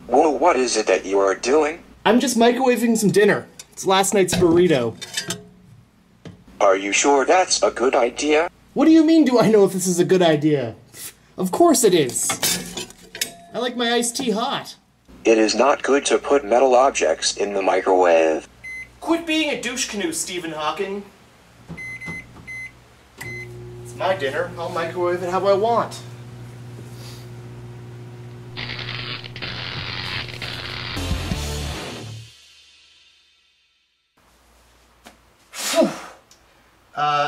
Whoa, what is it that you are doing? I'm just microwaving some dinner. It's last night's burrito. Are you sure that's a good idea? What do you mean, do I know if this is a good idea? Of course it is. I like my iced tea hot. It is not good to put metal objects in the microwave. Quit being a douche canoe, Stephen Hawking. It's my dinner. I'll microwave it how I want.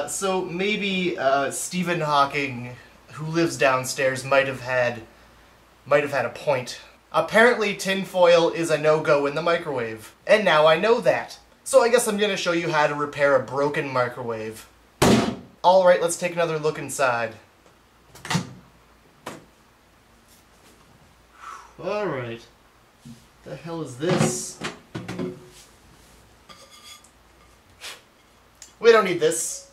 So maybe Stephen Hawking, who lives downstairs, might have had a point. Apparently tinfoil is a no-go in the microwave, and now I know that. So I guess I'm gonna show you how to repair a broken microwave. Alright, let's take another look inside. Alright. What the hell is this? We don't need this.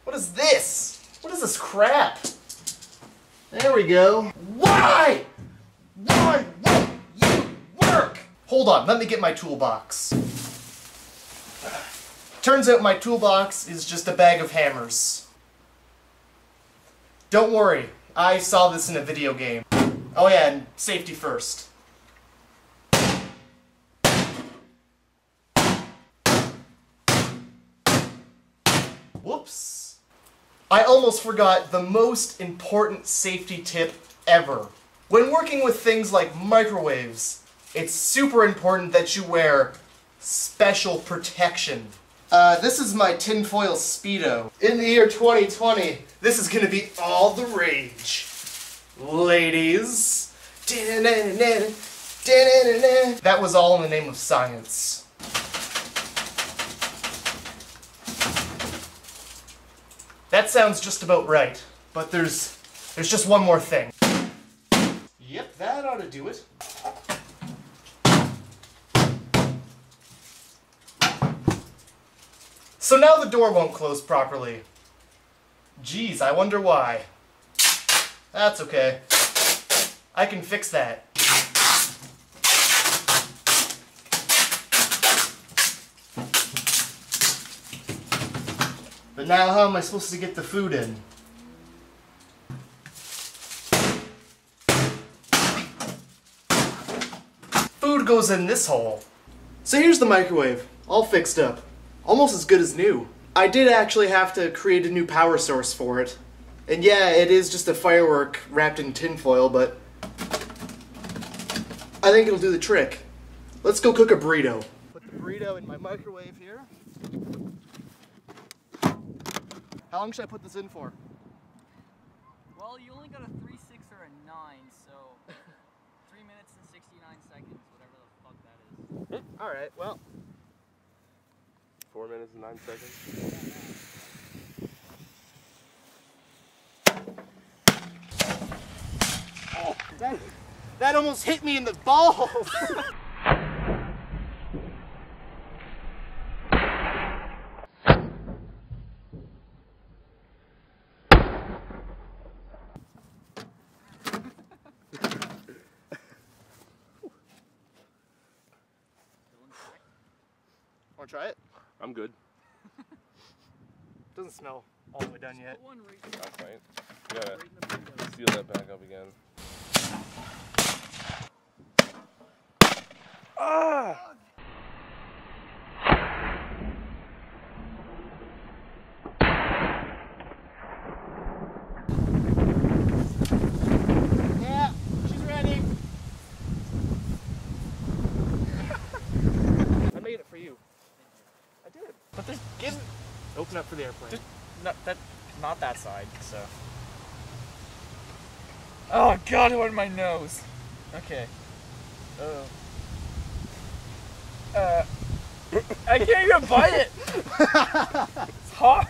What is this? What is this crap? There we go. Why? Why won't you work? Hold on, let me get my toolbox. Turns out my toolbox is just a bag of hammers. Don't worry, I saw this in a video game. Oh yeah, and safety first. Whoops. I almost forgot the most important safety tip ever. When working with things like microwaves, it's super important that you wear special protection. This is my tinfoil Speedo. In the year 2020, this is gonna be all the rage. Ladies. That was all in the name of science. That sounds just about right, but there's just one more thing. Yep, that ought to do it. So now the door won't close properly. Geez, I wonder why. That's okay. I can fix that. But now how am I supposed to get the food in? Food goes in this hole. So here's the microwave, all fixed up. Almost as good as new. I did actually have to create a new power source for it. And yeah, it is just a firework wrapped in tinfoil, but I think it'll do the trick. Let's go cook a burrito. Put the burrito in my microwave here. How long should I put this in for? Well, you only got a 3, 6, or a 9, so 3 minutes and 69 seconds, whatever the fuck that is. Alright, well. 4 minutes and 9 seconds. Oh, that almost hit me in the balls! Wanna try it? I'm good. Doesn't smell all the way done yet. That's fine. Yeah, seal that back up again. Ah! Yeah, she's ready. I made it for you. I did. But there's open up for the airplane. Not that side, so. Oh god, it went in my nose. Okay. I can't even bite it. It's hot.